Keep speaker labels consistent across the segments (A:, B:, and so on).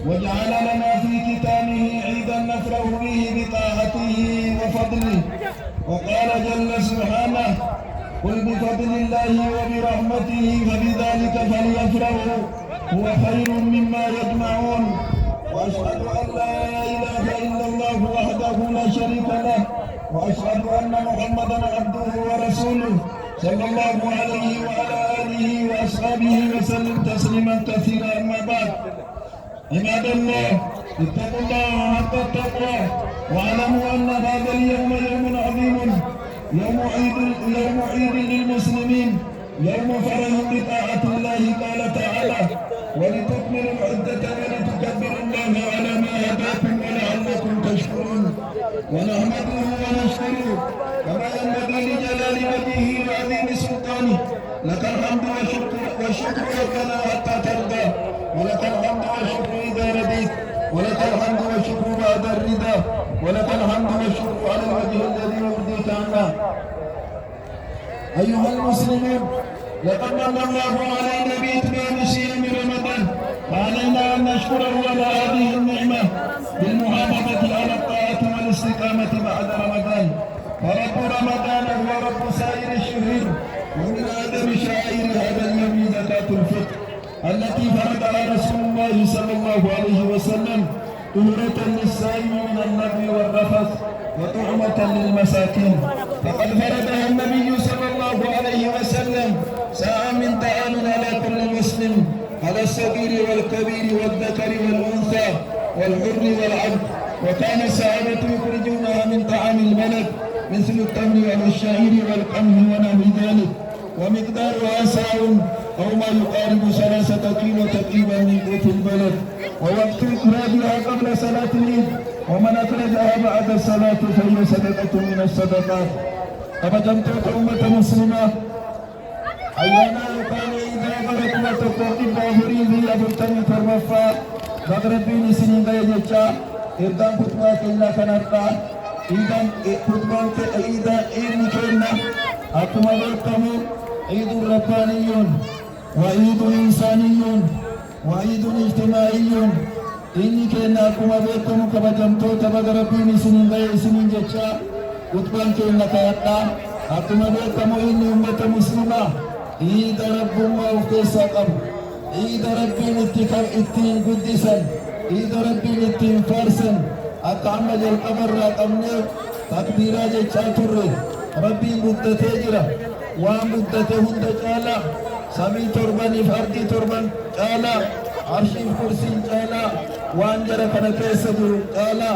A: وجعل لنا في كتابه عيدا نفرح به بطاعته وفضله. وقال جل سبحانه: قل بفضل الله وبرحمته فبذلك فليفرحوا هو خير مما يجمعون. وأشهد أن لا إله إلا الله وحده لا شريك له، وأشهد أن محمدا عبده ورسوله صلى الله عليه وعلى آله وأصحابه وسلم تسليما كثيرا. أما بعد، عباد الله، اتقوا الله حق التقوى، واعلموا أن هذا اليوم يوم عظيم، يوم عيد للمسلمين، يوم فرح بطاعة الله قال تعالى: ولتكملوا العدة ولتكبروا الله على ما هداكم ولعلكم تشكرون. ونحمده ونشكره كما ينبغي لجلال وجهه وعظيم سلطانه. لك الحمد والشكر لنا حتى ترضى، ولك الحمد والشكر إذا رضيت، ولك الحمد والشكر بعد الرضا، ولك الحمد والشكر على الوجه الذي يرضيك عنا. أيها المسلمون، لقد من الله علينا بإتمام صيام رمضان، وعلينا أن نشكره على هذه النعمة بالمحافظة على الطاعة والاستقامة بعد رمضان. فرب رمضان هو رب سائر الشهور، ومن أعظم شعائر هذا اليوم زكاة الفطر التي فرضها رسول الله صلى الله عليه وسلم طهرة للصائم من اللغو والرفث وطعمة للمساكين. فقد فرضها النبي صلى الله عليه وسلم ساعة من طعام على كل مسلم، على الصغير والكبير والذكر والأنثى والحر والعبد. وكان الصحابة يخرجونها من طعام البلد مثل التمر والشعير والقمح ونحو ذلك، ومقدارها ساع أو ما يقارب 3 كيلو تقريبا من قوت البلد. ووقت إخراجها قبل صلاة العيد، ومن أخرجها بعد الصلاة فهي صدقة من الصدقات. أبجمتوت أمة مسلمة، أيانا كان إذا غرقنا تقوم بأمري ذي أبرتني فرمفا بغربين سنين غيجتا إردان خطبات إلا كنرقا إذن خطبات إذا إذن كنا أكما بلتمو عيد رباني وعيد إنساني وعيد اجتماعي. إني كنا أكما بلتمو كبجمتوت بغربين سنين غيجتا جتا خطبان كنا كيقا أكما بلتمو إني أمة مسلمة عيد رب الله كيسا قبل، عيد ربي التين قدسا، عيد ربي التين فارسا. أتعمد القبر رقمني تكبيرا جيشاتر ربي مدته جرا وان مدته هند جالا سمي تربان فردي تربان جالا عرشي فرسي جالا وان جرا كنكيس جالا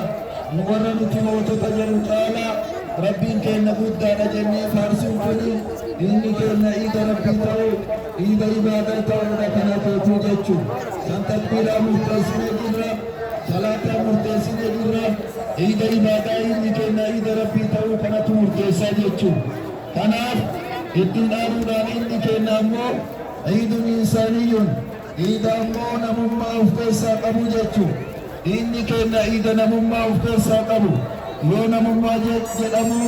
A: مورن تموت تجر جالا ربي كينا بودا نجني فارسون كني إني كينا عيد ربي تاو عيد عبادة تاو ركنا توتو جيشو سنتكبيرا مرتسين جرا صلاة مرتسين جرا عيد عبادة إني كينا عيد ربي تاو كنا مرتسا جيشو كناف الدين دان إني كينا مو عيد إنساني عيد أمو نمما أفكسا قبو جيشو إني كينا عيد نمما أفكسا قبو yoo namummaa jedhamu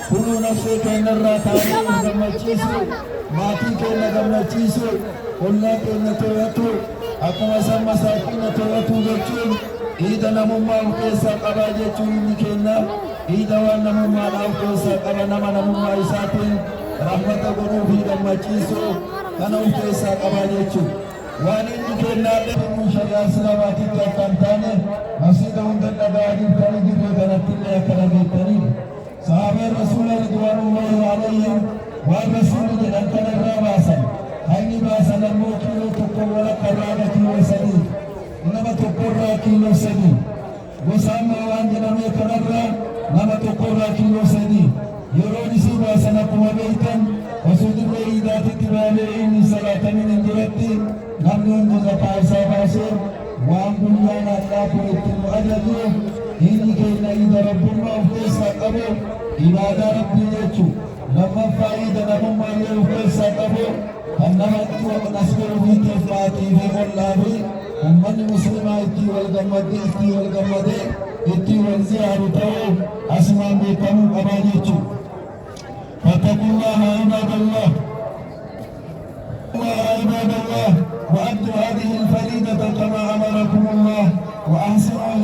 A: kuluu nafsee keenya irraa taa'ee gammachiisu, maatii keenya gammachiisu, ollaa keenya to'atu, akkuma isaan masaakiina to'atu jechuun ciida namummaa of keessaa qabaa jechuun inni keenya ciida waan namummaadhaa of keessaa qaba. nama namummaa isaatiin rahmata godhuu fi gammachiisu kana of keessaa qabaa jechuudha. waan inni kennaa dheemuun shari'aa islaamaatitti akka hin taane masjiida hunda dhagaadhiif kan jirre kanatti illee akkana beektanii sahaabaan rasuula ridwaanullaahi alayhim waan rasuuli jedhan kanarraa baasan hangi baasan ammoo kiiloo tokko walakka irraa kiiloo 3 nama tokkorraa kiiloo 3 gosa ammaa waan jedhamee kanarraa nama tokkorraa kiiloo 3 yeroon isii baasan akkuma beektan osoo dirree iidaatitti baalee inni salaatamiin hin jiratti namni hundi zakaa isaa baasee waan guyyaan addaa kun itti nu ajaju inni keenya ciida rabbummaa of keessaa qabu ibaadaa rabbii jechuu. lammaffaa ciida namummaa illee of keessaa qabu kan nama itti waqnasbee ofiitiif maatii fi ollaa fi ummanni muslimaa itti wal gammadee itti wal ziyaaru ta'uu asumaan beekamuu qabaa jechuu. فاتقوا الله عباد الله وأدوا هذه الفريضة كما أمركم الله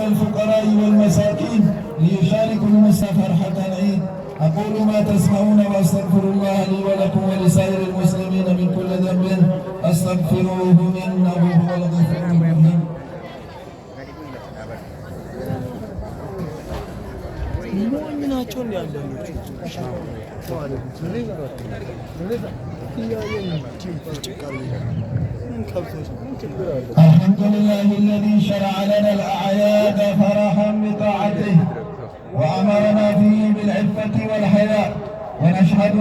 A: الفقراء والمساكين ليشاركوا المسا فرحة العيد. أقول ما تسمعون وأستغفر الله لي ولكم ولسائر المسلمين من كل ذنب أستغفروه إنه هو الغفور الرحيم. الحمد لله الذي شرع لنا الأعياد فرحا بطاعته وأمرنا فيه بالعفة والحياء، ونشهد